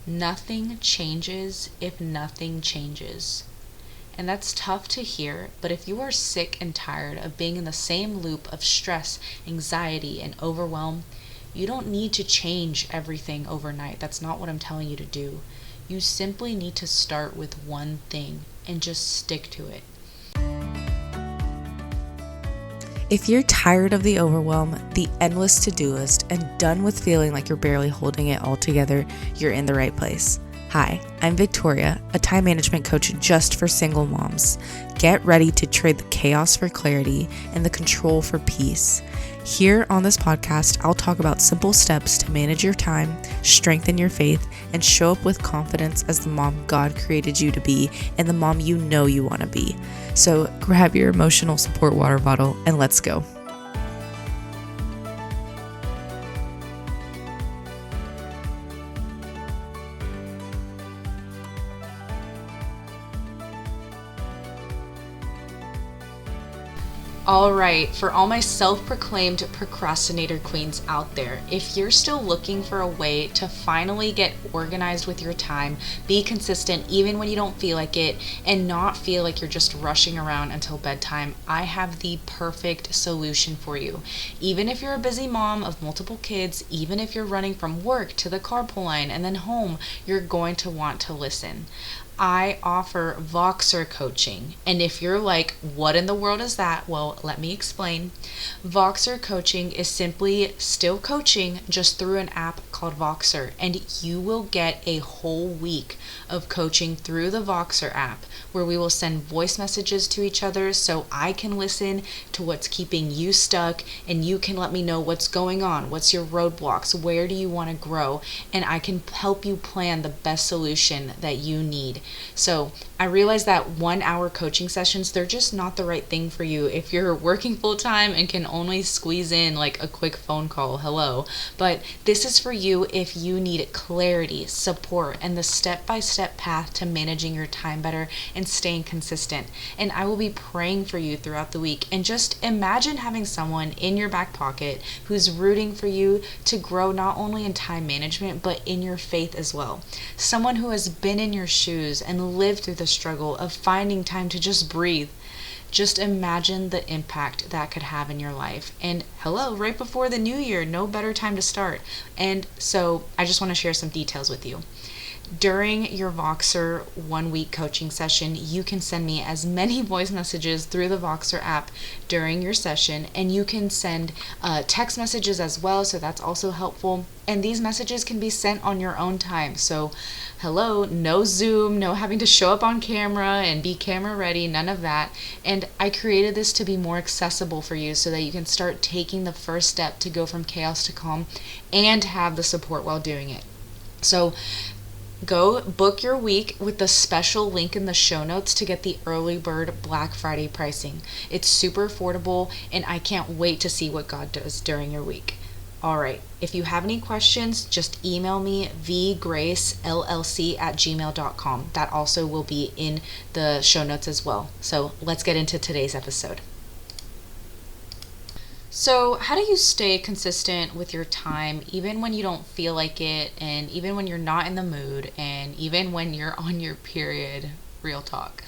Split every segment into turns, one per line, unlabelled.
Nothing changes if nothing changes. And that's tough to hear, but if you are sick and tired of being in the same loop of stress, anxiety, and overwhelm, you don't need to change everything overnight. That's not what I'm telling you to do. You simply need to start with one thing and just stick to it.
If you're tired of the overwhelm, the endless to-do list, and done with feeling like you're barely holding it all together, you're in the right place. Hi, I'm Victoria, a time management coach just for single moms. Get ready to trade the chaos for clarity and the control for peace. Here on this podcast, I'll talk about simple steps to manage your time, strengthen your faith, and show up with confidence as the mom God created you to be and the mom you know you want to be. So grab your emotional support water bottle and let's go.
Alright, for all my self-proclaimed procrastinator queens out there, if you're still looking for a way to finally get organized with your time, be consistent even when you don't feel like it, and not feel like you're just rushing around until bedtime, I have the perfect solution for you. Even if you're a busy mom of multiple kids, even if you're running from work to the carpool line and then home, you're going to want to listen. I offer Voxer coaching. And if you're like, what in the world is that? Well, let me explain. Voxer coaching is simply still coaching just through an app called Voxer. And you will get a whole week of coaching through the Voxer app where we will send voice messages to each other so I can listen to what's keeping you stuck and you can let me know what's going on, what's your roadblocks, where do you want to grow, and I can help you plan the best solution that you need. So I realize that 1 hour coaching sessions, they're just not the right thing for you if you're working full time and can only squeeze in like a quick phone call, hello. But this is for you if you need clarity, support, and the step-by-step path to managing your time better and staying consistent. And I will be praying for you throughout the week. And just imagine having someone in your back pocket who's rooting for you to grow not only in time management, but in your faith as well. Someone who has been in your shoes and lived through the struggle of finding time to just breathe. Just imagine the impact that could have in your life. And hello, right before the new year, no better time to start. And so I just want to share some details with you. During your Voxer 1 week coaching session, you can send me as many voice messages through the Voxer app during your session, and you can send text messages as well, so that's also helpful. And these messages can be sent on your own time. So, hello, no Zoom, no having to show up on camera and be camera ready, none of that. And I created this to be more accessible for you so that you can start taking the first step to go from chaos to calm and have the support while doing it. So, go book your week with the special link in the show notes to get the early bird Black Friday pricing. It's super affordable, and I can't wait to see what God does during your week. All right, if you have any questions, just email me vgracellc@gmail.com. That also will be in the show notes as well. So let's get into today's episode. So, how do you stay consistent with your time even when you don't feel like it, and even when you're not in the mood, and even when you're on your period? Real talk.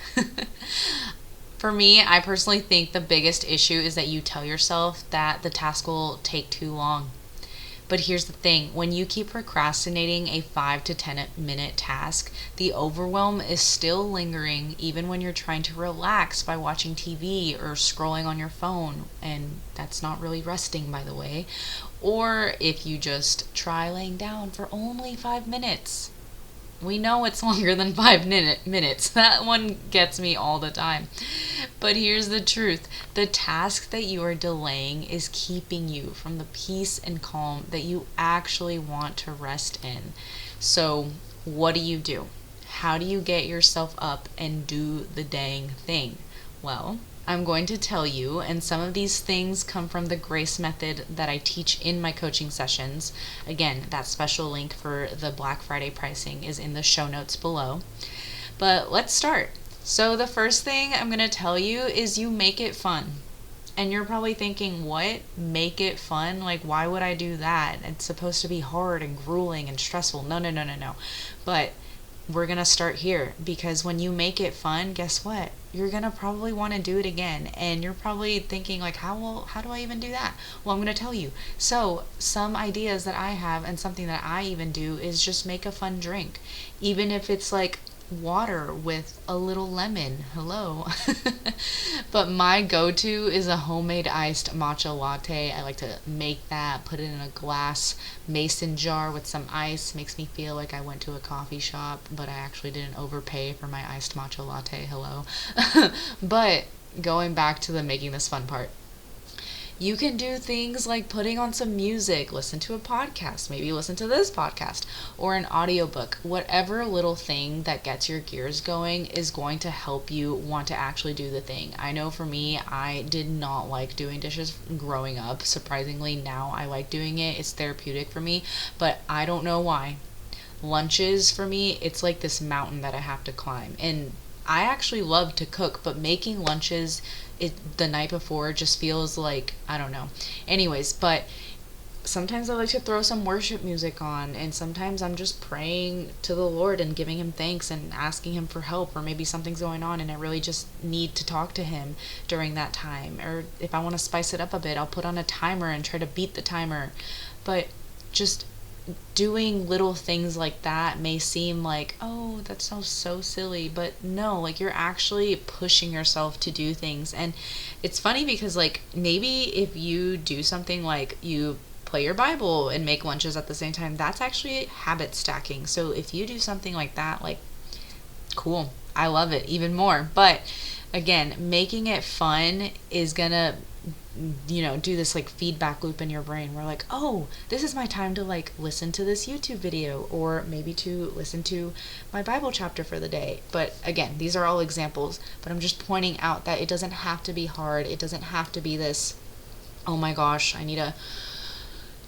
For me, I personally think the biggest issue is that you tell yourself that the task will take too long. But here's the thing, when you keep procrastinating a 5 to 10 minute task, the overwhelm is still lingering even when you're trying to relax by watching TV or scrolling on your phone, and that's not really resting, by the way. Or if you just try laying down for only 5 minutes. We know it's longer than 5 minutes. That one gets me all the time. But here's the truth. The task that you are delaying is keeping you from the peace and calm that you actually want to rest in. So what do? How do you get yourself up and do the dang thing? Well, I'm going to tell you, and some of these things come from the grace method that I teach in my coaching sessions. Again, that special link for the Black Friday pricing is in the show notes below. But let's start. So the first thing I'm going to tell you is you make it fun. And you're probably thinking, what? Make it fun? Like, why would I do that? It's supposed to be hard and grueling and stressful. No, no, no, no, no. But we're going to start here, because when you make it fun, guess what? You're going to probably want to do it again. And you're probably thinking like, how do I even do that? Well, I'm going to tell you. So some ideas that I have, and something that I even do, is just make a fun drink. Even if it's like water with a little lemon. Hello. But my go-to is a homemade iced matcha latte. I like to make that, put it in a glass mason jar with some ice. Makes me feel like I went to a coffee shop, but I actually didn't overpay for my iced matcha latte. Hello. But going back to the making this fun part, you can do things like putting on some music, listen to a podcast, maybe listen to this podcast, or an audiobook. Whatever little thing that gets your gears going is going to help you want to actually do the thing. I know for me, I did not like doing dishes growing up. Surprisingly, now I like doing it. It's therapeutic for me, but I don't know why. Lunches for me, it's like this mountain that I have to climb. And I actually love to cook, but making lunches the night before just feels like, I don't know. Anyways, but sometimes I like to throw some worship music on, and sometimes I'm just praying to the Lord and giving him thanks and asking him for help, or maybe something's going on and I really just need to talk to him during that time. Or if I want to spice it up a bit, I'll put on a timer and try to beat the timer. But just doing little things like that may seem like, oh, that sounds so silly, but no, like you're actually pushing yourself to do things. And it's funny because like maybe if you do something like you play your Bible and make lunches at the same time, that's actually habit stacking. So if you do something like that, like, cool, I love it even more. But again, making it fun is gonna do this like feedback loop in your brain where like, oh, this is my time to like listen to this YouTube video, or maybe to listen to my Bible chapter for the day. But again, these are all examples, but I'm just pointing out that it doesn't have to be hard. It doesn't have to be this, oh my gosh, I need to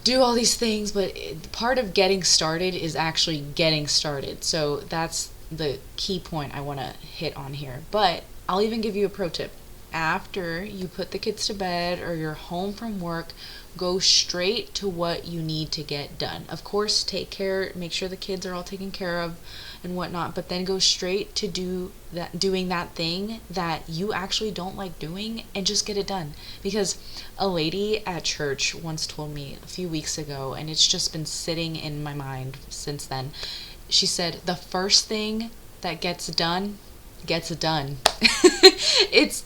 do all these things. But part of getting started is actually getting started. So that's the key point I want to hit on here. But I'll even give you a pro tip. After you put the kids to bed or you're home from work, go straight to what you need to get done. Of course, take care, make sure the kids are all taken care of and whatnot, but then go straight to doing that thing that you actually don't like doing, and just get it done. Because a lady at church once told me a few weeks ago, and it's just been sitting in my mind since then. She said, the first thing that gets done gets done. It's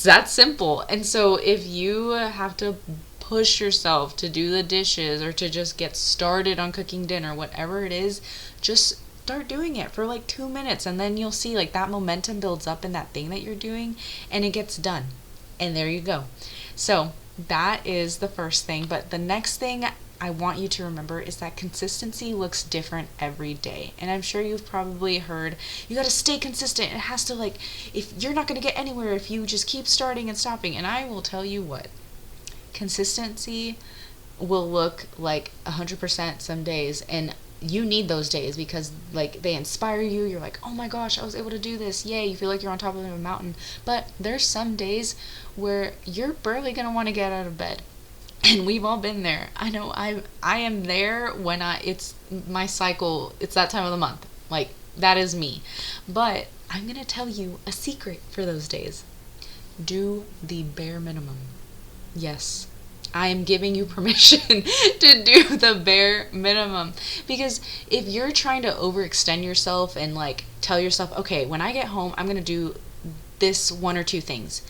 that simple. And so if you have to push yourself to do the dishes or to just get started on cooking dinner, whatever it is, just start doing it for like 2 minutes, and then you'll see like that momentum builds up in that thing that you're doing and it gets done. And there you go. So that is the first thing. But the next thing I want you to remember is that consistency looks different every day. And I'm sure you've probably heard, you got to stay consistent. It has to, like, if you're not going to get anywhere if you just keep starting and stopping. And I will tell you what, consistency will look like 100% some days. And you need those days because like they inspire you. You're like, oh my gosh, I was able to do this. Yay. You feel like you're on top of a mountain. But there's some days where you're barely going to want to get out of bed. And we've all been there. I know I am there when it's my cycle. It's that time of the month. Like, that is me. But I'm going to tell you a secret for those days. Do the bare minimum. Yes, I am giving you permission to do the bare minimum. Because if you're trying to overextend yourself and like tell yourself, okay, when I get home, I'm going to do this one or two things.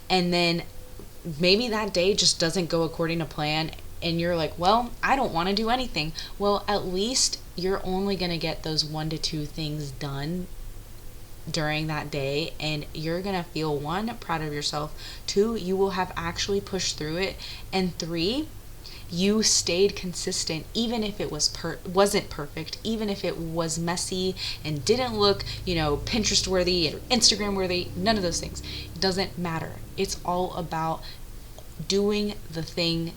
And then maybe that day just doesn't go according to plan, and you're like, well, I don't want to do anything. Well, at least you're only going to get those 1 to 2 things done during that day, and you're going to feel, 1, proud of yourself, 2, you will have actually pushed through it, and 3, you stayed consistent even if it wasn't perfect, even if it was messy and didn't look, Pinterest worthy and Instagram worthy. None of those things. It doesn't matter. It's all about doing the thing.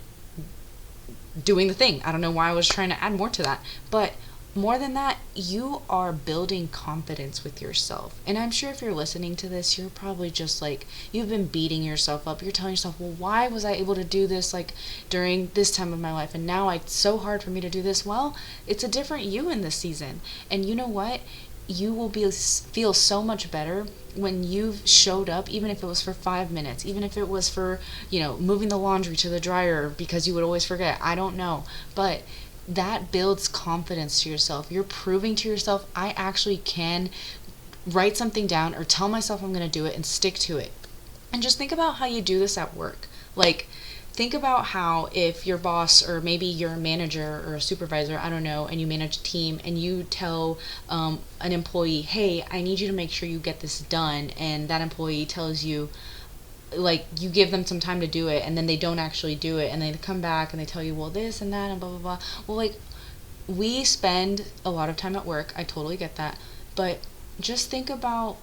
I don't know why I was trying to add more to that, but more than that, you are building confidence with yourself. And I'm sure if you're listening to this, you're probably just like, you've been beating yourself up. You're telling yourself, well, why was I able to do this like during this time of my life? And now it's so hard for me to do this. Well, it's a different you in this season. And you know what? You will feel so much better when you've showed up, even if it was for 5 minutes, even if it was for, moving the laundry to the dryer because you would always forget. I don't know. But that builds confidence to yourself. You're proving to yourself, I actually can write something down or tell myself I'm going to do it and stick to it. And just think about how you do this at work. Like, think about how if your boss or maybe your manager or a supervisor, I don't know, and you manage a team and you tell an employee, hey, I need you to make sure you get this done. And that employee tells you, like, you give them some time to do it and then they don't actually do it, and they come back and they tell you, well, this and that and blah blah blah. Well, like, we spend a lot of time at work, I totally get that, but just think about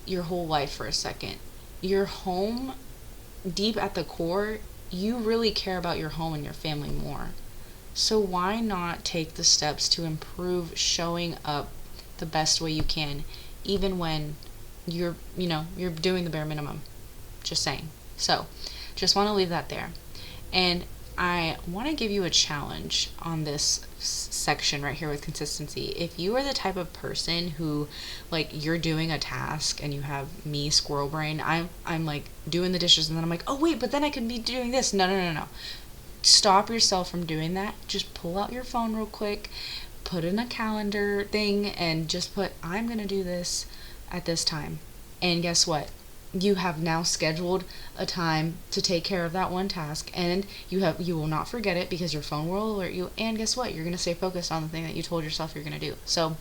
your whole life for a second. Your home, deep at the core, you really care about your home and your family more. So why not take the steps to improve showing up the best way you can, even when you're doing the bare minimum? Just saying. So, just want to leave that there. And I want to give you a challenge on this section right here with consistency. If you are the type of person who, like, you're doing a task and you have me, squirrel brain, I'm like doing the dishes and then I'm like, oh wait, but then I could be doing this. No. Stop yourself from doing that. Just pull out your phone real quick, put in a calendar thing, and just put, I'm going to do this at this time. And guess what? You have now scheduled a time to take care of that one task, and you will not forget it because your phone will alert you, and guess what? You're going to stay focused on the thing that you told yourself you're going to do. So,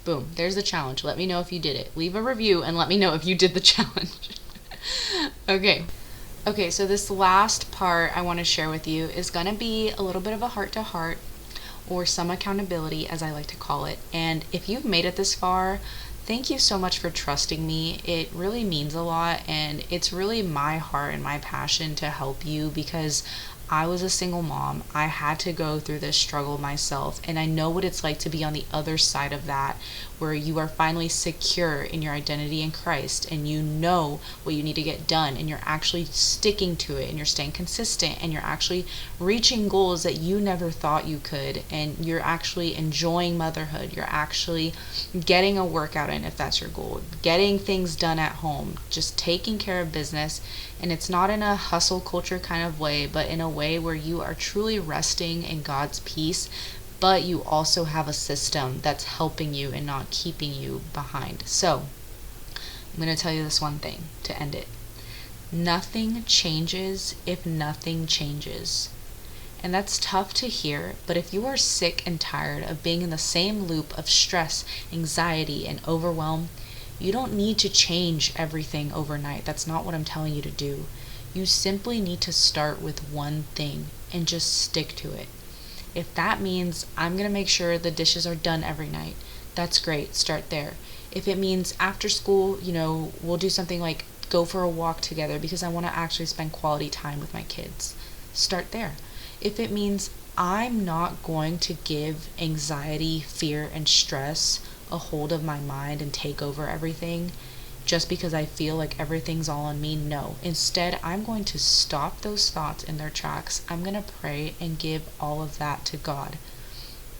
boom, there's the challenge. Let me know if you did it. Leave a review and let me know if you did the challenge. Okay, so this last part I want to share with you is going to be a little bit of a heart-to-heart, or some accountability, as I like to call it. And if you've made it this far, thank you so much for trusting me. It really means a lot, and it's really my heart and my passion to help you, because I was a single mom. I had to go through this struggle myself, and I know what it's like to be on the other side of that, where you are finally secure in your identity in Christ, and you know what you need to get done, and you're actually sticking to it, and you're staying consistent, and you're actually reaching goals that you never thought you could, and you're actually enjoying motherhood. You're actually getting a workout in, if that's your goal, getting things done at home, just taking care of business. And it's not in a hustle culture kind of way, but in a way where you are truly resting in God's peace, but you also have a system that's helping you and not keeping you behind. So, I'm going to tell you this one thing to end it. Nothing changes if nothing changes. And that's tough to hear, but if you are sick and tired of being in the same loop of stress, anxiety, and overwhelm, you don't need to change everything overnight. That's not what I'm telling you to do. You simply need to start with one thing and just stick to it. If that means I'm going to make sure the dishes are done every night, that's great. Start there. If it means after school, we'll do something like go for a walk together because I want to actually spend quality time with my kids, start there. If it means I'm not going to give anxiety, fear, and stress a hold of my mind and take over everything just because I feel like everything's all on me, no. Instead, I'm going to stop those thoughts in their tracks. I'm going to pray and give all of that to God.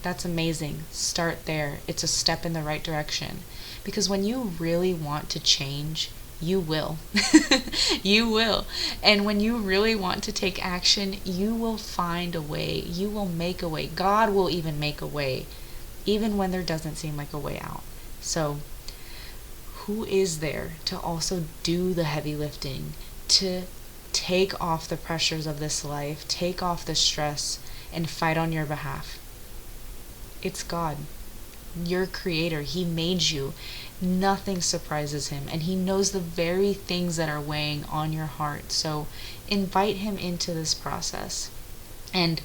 That's amazing. Start there. It's a step in the right direction. Because when you really want to change, you will. You will. And when you really want to take action, you will find a way. You will make a way. God will even make a way, even when there doesn't seem like a way out. So, who is there to also do the heavy lifting, to take off the pressures of this life, take off the stress, and fight on your behalf? It's God, your creator. He made you. Nothing surprises him, and he knows the very things that are weighing on your heart. So invite him into this process. And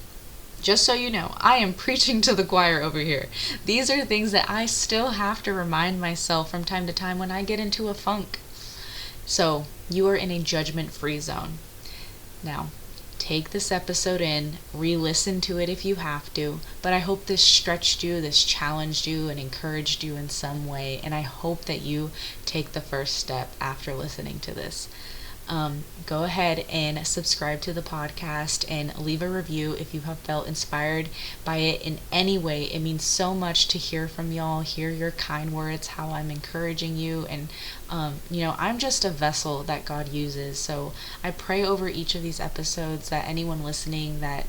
just so you know, I am preaching to the choir over here. These are things that I still have to remind myself from time to time when I get into a funk. So you are in a judgment-free zone. Now, take this episode in, re-listen to it if you have to, but I hope this stretched you, this challenged you, and encouraged you in some way, and I hope that you take the first step after listening to this. Go ahead and subscribe to the podcast and leave a review if you have felt inspired by it in any way. It means so much to hear from y'all, hear your kind words, how I'm encouraging you, and I'm just a vessel that God uses. So I pray over each of these episodes that anyone listening, that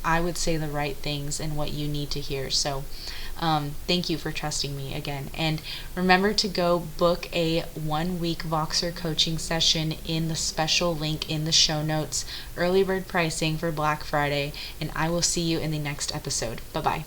I would say the right things and what you need to hear. So thank you for trusting me again. And remember to go book a 1-week Voxer coaching session in the special link in the show notes, early bird pricing for Black Friday, and I will see you in the next episode. Bye-bye.